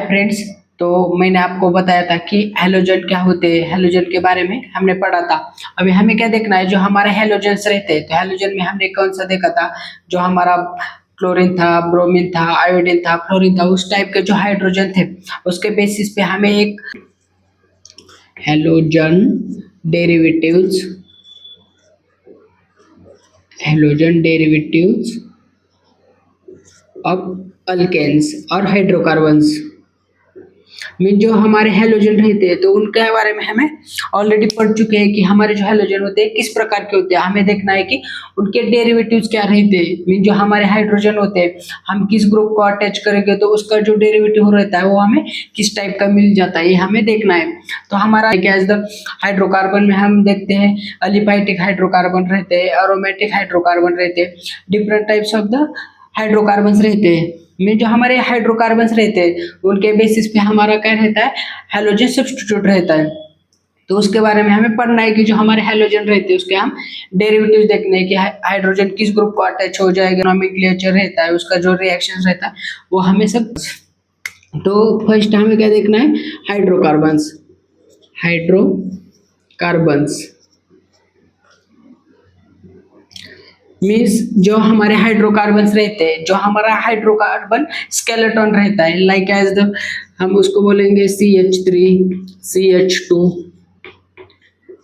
Friends. तो मैंने आपको बताया था कि हैलोजन क्या होते हैं, हैलोजन के बारे में हमने पढ़ा था। अभी हमें क्या देखना है, जो हमारे हैलोजन्स रहते हैं, तो हैलोजन में हमने कौन सा देखा था, जो हमारा क्लोरीन था, ब्रोमीन था, आयोडीन था, फ्लोरीन था, उस टाइप के जो हाइड्रोजन थे उसके बेसिस पे हमें एक हैलोजन डेरिवेटिव्स ऑफ अल्केन्स और हाइड्रोकार्बन्स मीन जो हमारे हैलोजन रहते हैं तो उनके बारे में हमें ऑलरेडी पढ़ चुके हैं कि हमारे जो हैलोजन होते हैं किस प्रकार के होते हैं। हमें देखना है कि उनके डेरिवेटिव्स क्या रहते हैं, मीन जो हमारे हाइड्रोजन होते हैं हम किस ग्रुप को अटैच करेंगे तो उसका जो डेरिवेटिव रहता है वो हमें किस टाइप का मिल जाता है, ये हमें देखना है। तो हमारा क्या द हाइड्रोकार्बन में हम देखते हैं अलिफाइटिक हाइड्रोकार्बन रहते हैं, एरोमेटिक हाइड्रोकार्बन रहते हैं, different types of the hydrocarbon रहते हैं। में जो हमारे हाइड्रोकार्बन्स रहते हैं उनके बेसिस पे हमारा क्या रहता है, हैलोजन सब्स्टिट्यूट रहता है। तो उसके बारे में हमें पढ़ना है कि जो हमारे हैलोजन रहते हैं उसके हम डेरिवेटिव्स देखने हैं कि हाइड्रोजन किस ग्रुप को अटैच हो जाएगा, नोमेनक्लेचर रहता है, उसका जो रिएक्शन रहता है वो हमें सब। तो फर्स्ट हमें क्या देखना है, हाइड्रोकार्बन्स मीन्स जो हमारे हाइड्रोकार्बन्स रहते हैं, जो हमारा हाइड्रोकार्बन स्केलेटन रहता है, लाइक एज द हम उसको बोलेंगे CH3 CH2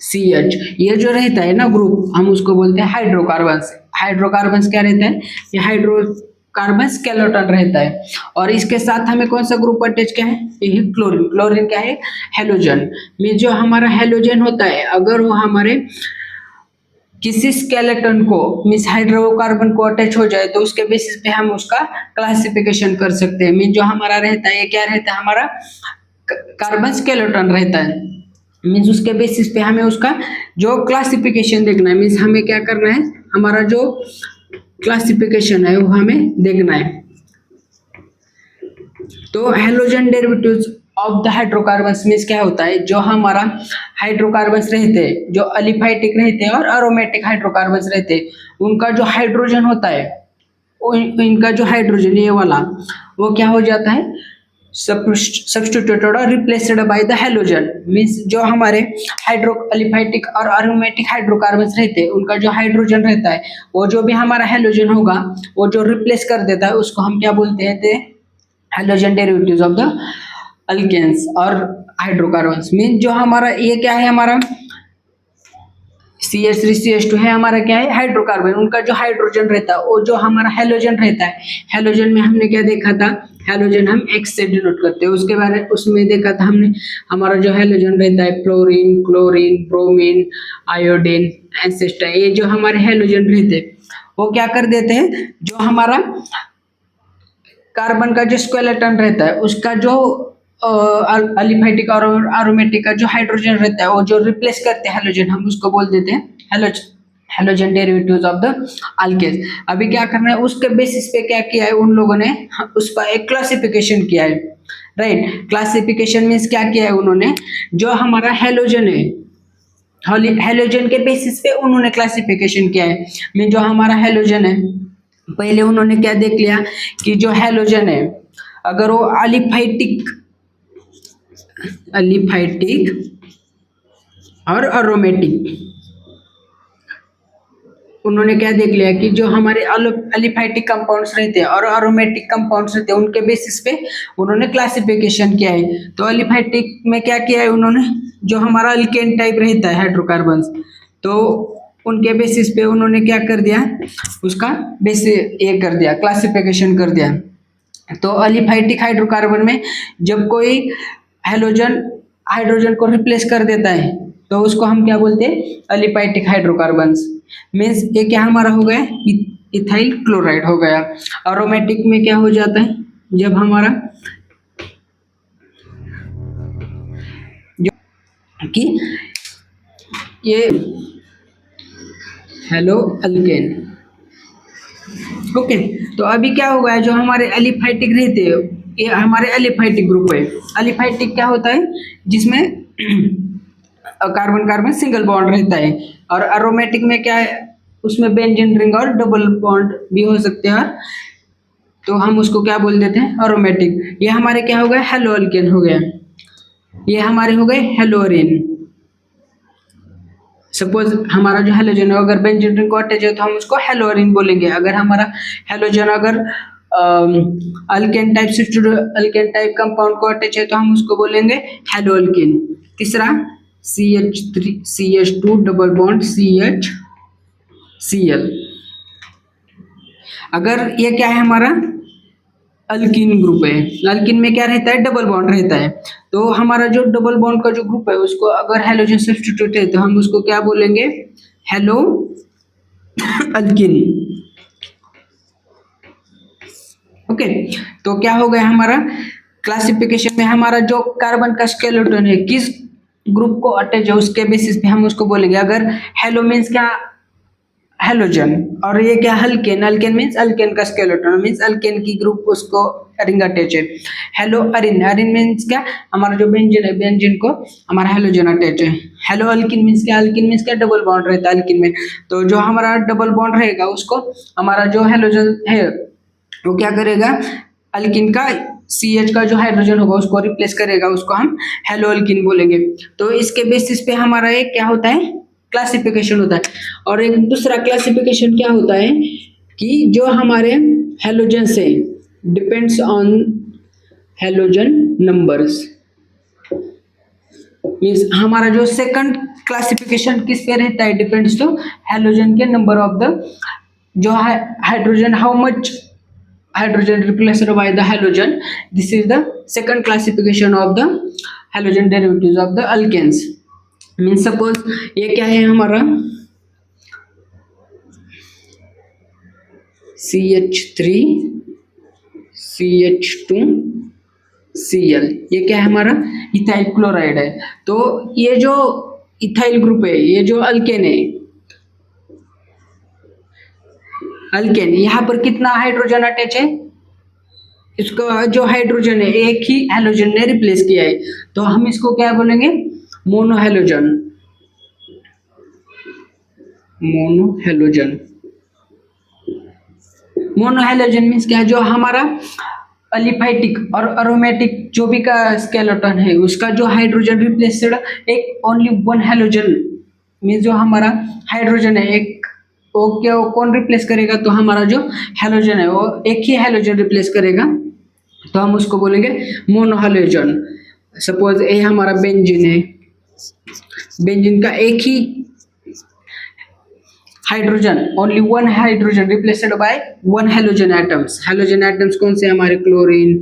CH, ये जो रहता है ना ग्रुप हम उसको बोलते हैं हाइड्रोकार्बन्स। हाइड्रोकार्बन्स क्या रहता है, ये हाइड्रोकार्बन स्केलेटन रहता है। और इसके साथ हमें कौन सा ग्रुप अटैच क्या है, ये क्लोरीन। क्लोरीन क्या है, हैलोजन। मीन्स जो हमारा हैलोजन होता है अगर वो हमारे किसी स्केलेटन को मीन्स हाइड्रोकार्बन को अटैच हो जाए तो उसके बेसिस पे हम उसका क्लासिफिकेशन कर सकते हैं। मीन्स जो हमारा रहता है ये क्या रहता है, हमारा कार्बन स्केलेटन रहता है। मीन्स उसके बेसिस पे हमें उसका जो क्लासिफिकेशन देखना है, मीन्स हमें क्या करना है, हमारा जो क्लासिफिकेशन है वो हमें देखना है। तो halogen derivatives of the hydrocarbons means क्या होता है, जो हमारा हाइड्रोकार्बन्स रहते हैं जो अलिफाइटिक रहते हैं और एरोमेटिक हाइड्रोकार्बन्स रहते हैं उनका जो हाइड्रोजन होता है इनका जो हाइड्रोजन ये वाला वो क्या हो जाता है, सब्स्टिट्यूटेड और replaced by the halogen. Means जो हमारे हाइड्रो अलिफाइटिक और एरोमेटिक हाइड्रोकार्बन्स रहते हैं उनका जो हाइड्रोजन रहता है वो जो भी हमारा हैलोजन होगा वो जो रिप्लेस कर देता है उसको हम क्या बोलते हैं, halogen derivatives of the alkanes और हाइड्रोकार्बन्स। मीन जो हमारा ये क्या है, हमारा CH3 CH2 है, हमारा क्या है हाइड्रोकार्बन। उनका जो हाइड्रोजन रहता है वो जो हमारा हैलोजन रहता है, हैलोजन में हमने क्या देखा था, हैलोजन हम X से डिनोट करते हैं। उसके बारे उसमें देखा था हमने हमारा जो हैलोजन रहता है fluorine, chlorine, bromine, iodine, ancestor, ये जो हमारे हैलोजन रहते हैं वो क्या कर देते हैं, जो हमारा कार्बन का जो स्केलेटन रहता है उसका जो अलिफाइटिक और एरोमेटिक का जो हाइड्रोजन रहता है वो जो रिप्लेस करते हैं हैलोजन हम उसको बोल देते हैं halogen derivatives of the alkanes. अभी क्या करना है, उसके बेसिस पे क्या किया है उन लोगों ने, उसका एक क्लासिफिकेशन किया है। राइट, क्लासिफिकेशन मीन्स क्या किया है उन्होंने, जो हमारा हैलोजन है हैलोजन के बेसिस पे उन्होंने क्लासिफिकेशन किया है। मीन जो हमारा हैलोजन है पहले उन्होंने क्या देख लिया कि जो हैलोजन है अगर वो अलिफाइटिक और एरोमेटिक, उन्होंने क्या देख लिया कि जो हमारे अलिफाइटिक कंपाउंड्स रहते हैं और एरोमेटिक कंपाउंड्स रहते हैं उनके बेसिस पे उन्होंने क्लासिफिकेशन किया है। तो अलिफाइटिक में क्या किया है उन्होंने, जो हमारा अल्केन टाइप रहता है हाइड्रोकार्बन्स, तो उनके बेसिस पे उन्होंने क्या कर दिया, उसका बेसिस ये कर दिया, क्लासिफिकेशन कर दिया। तो अलिफाइटिक हाइड्रोकार्बन में जब कोई हाइड्रोजन को रिप्लेस कर देता है तो उसको हम क्या बोलते हैं, अलिफाइटिक हाइड्रोकार्बन्स। मीन्स ये क्या हमारा हो गया, इथाइल क्लोराइड हो गया। एरोमेटिक में क्या हो जाता है, जब हमारा जो कि ये हेलो अल्केन। ओके, तो अभी क्या हो गया, जो हमारे एलिफाइटिक रहते हैं ये हमारे एलिफाइटिक ग्रुप है। एलिफाइटिक क्या होता है, जिसमें कार्बन कार्बन सिंगल बॉन्ड रहता है। और एरोमेटिक में क्या है, उसमें बेंजीन रिंग और डबल बॉन्ड भी हो सकते हैं और तो हम उसको क्या बोल देते हैं, एरोमेटिक। ये हमारे क्या हो गए, हेलो अल्केन हो गया। ये हमारे हो गए हेलोरिन। सपोज हमारा जो हेलोजन है अगर बेंजीन रिंग को अटैच है तो हम उसको हेलोरिन बोलेंगे। अगर हमारा हेलोजन अगर alkane type alkane type compound को अटैच है तो हम उसको बोलेंगे हेलो अल्केन। तीसरा CH3 CH2 double bond CHCl। अगर ये क्या है हमारा अल्किन ग्रुप है, अल्किन में क्या रहता है, डबल बॉन्ड रहता है। तो हमारा जो डबल बॉन्ड का जो ग्रुप है उसको अगर हेलोजन सब्स्टिट्यूट है तो हम उसको क्या बोलेंगे, हेलो अल्किन। ओके, तो क्या हो गया हमारा क्लासिफिकेशन में, हमारा जो कार्बन का स्केलेटन है किस ग्रुप को अटैच है उसके बेसिस पे हम उसको बोलेंगे। अगर हेलो मीन्स क्या, हेलोजन, और ये क्या अल्केन, अल्केन मीन्स अल्केन का स्केलेटन मीन्स अल्केन की ग्रुप उसको रिंग अटैच है। हेलो अरिन, अरिन मीन्स क्या, हमारा जो बेंजीन है बेंजीन को हमारा हेलोजन अटैच है। हेलो अल्किन मीन्स क्या, अल्किन मीन्स क्या, डबल बॉन्ड रहता है अल्किन में। तो जो हमारा डबल बॉन्ड रहेगा उसको हमारा जो हेलोजन है वो क्या करेगा, अल्किन का CH का जो हाइड्रोजन होगा उसको रिप्लेस करेगा, उसको हम हेलो अल्किन बोलेंगे। तो इसके बेसिस पे हमारा एक क्या होता है, क्लासिफिकेशन होता है। और एक दूसरा क्लासिफिकेशन क्या होता है कि जो हमारे हेलोजन से depends on halogen numbers, means हमारा जो सेकंड क्लासिफिकेशन किस पे रहता है, डिपेंड्स टू हेलोजन के नंबर ऑफ द जो hydrogen, how much hydrogen replaced by the halogen. This is the second classification of the halogen derivatives of the alkanes. Means suppose ये क्या है हमारा CH3 CH2 Cl, ये क्या है हमारा इथाइल क्लोराइड है। तो ये जो इथाइल ग्रुप है, ये जो अल्केन है, अल्केन, यहाँ पर कितना हाइड्रोजन अटैच है, इसका जो हाइड्रोजन है एक ही हेलोजन ने रिप्लेस किया है, तो हम इसको क्या बोलेंगे, मोनोहेलोजन। मोनोहेलोजन, मोनोहेलोजन मीन्स क्या है, जो हमारा अलिफाइटिक और अरोमेटिक जो भी का स्केलेटन है उसका जो हाइड्रोजन रिप्लेस्ड एक ओनली वन हेलोजन, मीन्स जो हमारा हाइड्रोजन है एक, वो क्या, वो कौन रिप्लेस करेगा, तो हमारा जो हेलोजन है वो एक ही हेलोजन रिप्लेस करेगा, तो हम उसको बोलेंगे मोनोहेलोजन। सपोज ये हमारा बेंजीन है, बेंजीन का एक ही hydrogen, only one hydrogen replaced by one halogen atoms. Halogen atoms कौन से हमारे, क्लोरीन,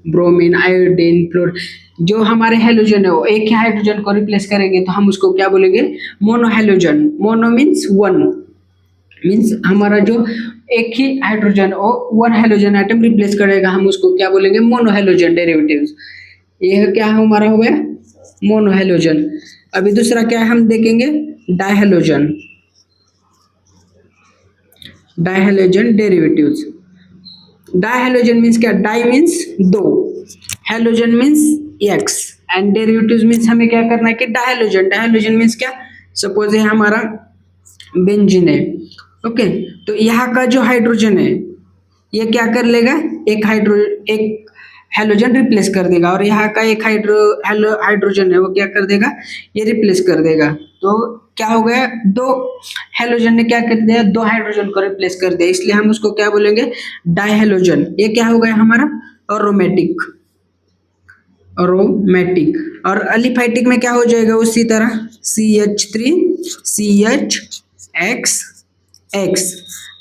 ब्रोमीन, आयोडीन, फ्लोरीन। जो हमारे हेलोजन है वो एक ही हाइड्रोजन को रिप्लेस करेंगे तो हम उसको क्या बोलेंगे, monohalogen. Mono means one, means हमारा जो एक ही हाइड्रोजन और वन हेलोजन एटम रिप्लेस करेगा, हम उसको क्या बोलेंगे, मोनोहेलोजन डेरिवेटिव्स। यह क्या हमारा हो गया मोनोहेलोजन। अभी दूसरा क्या है हम देखेंगे, डायहेलोजन। डायहेलोजन डेरिवेटिव्स। डायहेलोजन मीन्स क्या, डाई मीन्स दो, halogen means x, and derivatives means हमें क्या करना है कि डायहेलोजन। डायहेलोजन मीन्स क्या, सपोज ये हमारा बेंजीन है, ओके, तो यहाँ का जो हाइड्रोजन है ये क्या कर लेगा, एक हेलोजन रिप्लेस कर देगा, और यहाँ का एक हाइड्रोजन है वो क्या कर देगा, ये रिप्लेस कर देगा। तो क्या हो गया, दो हेलोजन ने क्या कर दिया, दो हाइड्रोजन को रिप्लेस कर दिया, इसलिए हम उसको क्या बोलेंगे, डायहेलोजन। ये क्या हो गया हमारा एरोमेटिक। एरोमेटिक और अलिफाइटिक में क्या हो जाएगा उसी तरह, CH3 CHX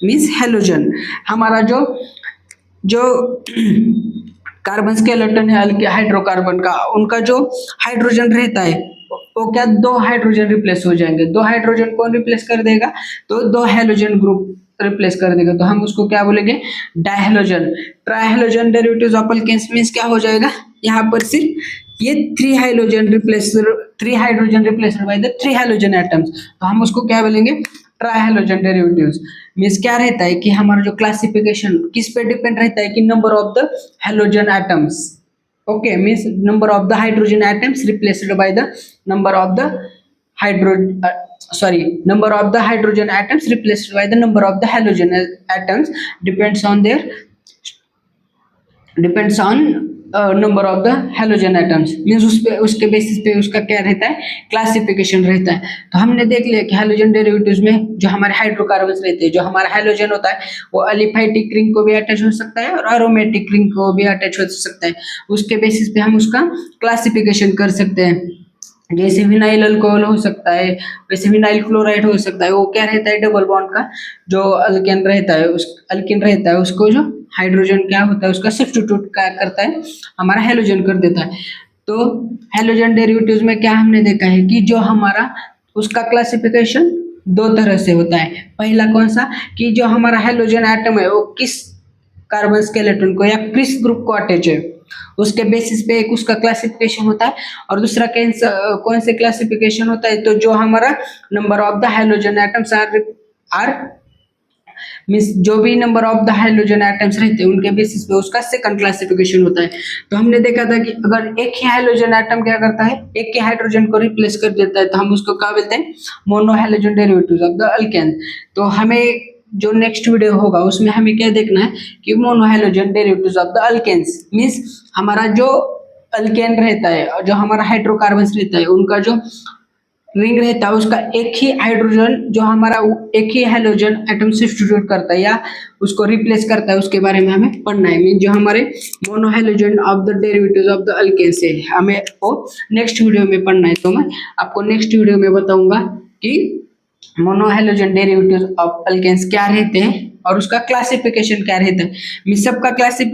मीन्स हेलोजन। हमारा जो कार्बन स्केलेटन है हाइड्रोकार्बन का, उनका जो हाइड्रोजन रहता है वो क्या, दो हाइड्रोजन रिप्लेस हो जाएंगे। दो हाइड्रोजन कौन रिप्लेस कर देगा, तो दो हेलोजन ग्रुप रिप्लेस कर देगा, तो हम उसको क्या बोलेंगे, डायहेलोजन। ट्राइहेलोजन डेरिवेटिव्स ऑफ अल्केन्स मीन्स क्या हो जाएगा, यहाँ पर सिर्फ ये three hydrogen replaced by the three halogen atoms, तो हम उसको क्या बोलेंगे, ट्राइहेलोजन डेरिवेटिव्स। मीन्स क्या रहता है कि हमारा जो क्लासिफिकेशन किस पे डिपेंड रहता है कि number of the halogen atoms, okay, means number of the hydrogen atoms replaced by the number of the hydrogen atoms replaced by the number of the halogen atoms depends on their depends on number of the halogen atoms, means उस पे उसके basis पे उसका क्या रहता है, classification रहता है। तो हमने देख लिया कि हेलोजन डेरिवेटिव्स में जो हमारे हाइड्रोकार्बन्स रहते हैं, जो हमारा हेलोजन होता है वो अलिफाटिक रिंग को भी अटैच हो सकता है और एरोमेटिक रिंग को भी अटैच हो सकता है। उसके बेसिस पे हम उसका क्लासिफिकेशन कर सकते हैं। जैसे विनाइल अल्कोहल हो सकता है, वैसे विनाइल क्लोराइड हो सकता है। वो क्या रहता है, डबल बॉन्ड का जो अल्केन रहता है, उस अल्किन रहता है उसको जो हाइड्रोजन क्या होता है उसका सब्स्टिट्यूट क्या करता है, हमारा हेलोजन कर देता है। तो हेलोजन डेरिवेटिव्स में क्या हमने देखा है कि जो हमारा उसका क्लासिफिकेशन दो तरह से होता है। पहला कौन सा, कि जो हमारा हेलोजन एटम है वो किस कार्बन स्केलेटन को या किस ग्रुप को अटैच है, उसके बेसिस पे एक उसका क्लासिफिकेशन होता है। और दूसरा कौन से क्लासिफिकेशन होता है, तो जो हमारा number of the hydrogen atoms are means जो भी number of the hydrogen atoms रहते हैं उनके बेसिस पे उसका सेकंड क्लासिफिकेशन होता है। तो हमने देखा था कि अगर एक ही हाइड्रोजन एटम क्या करता है, एक ही हाइड्रोजन को रिप्लेस कर देता है, तो हम उसको क्या बोलते हैं, mono hydrogen derivatives of the alkane. तो हमें जो नेक्स्ट वीडियो होगा उसमें हमें क्या देखना है कि mono hydrogen derivatives of the alkanes, means हमारा जो अल्केन रहता है और जो हमारा हाइड्रोकार्बन रहता है उनका जो रिंग रहता है उसका एक ही हाइड्रोजन जो हमारा एक ही हेलोजन एटम सब्स्टिट्यूट करता है या उसको रिप्लेस करता है, उसके बारे में हमें पढ़ना है। मीन जो हमारे monohalogen of the derivatives of the alkanes है, हमें वो नेक्स्ट वीडियो में पढ़ना है। तो मैं आपको नेक्स्ट वीडियो में बताऊंगा कि मोनोहेलोजन डेरिवेटिव्स ऑफ अल्केन्स क्या रहते हैं और उसका क्लासिफिकेशन क्या रहता है। मैं सबका क्लासिफिकेशन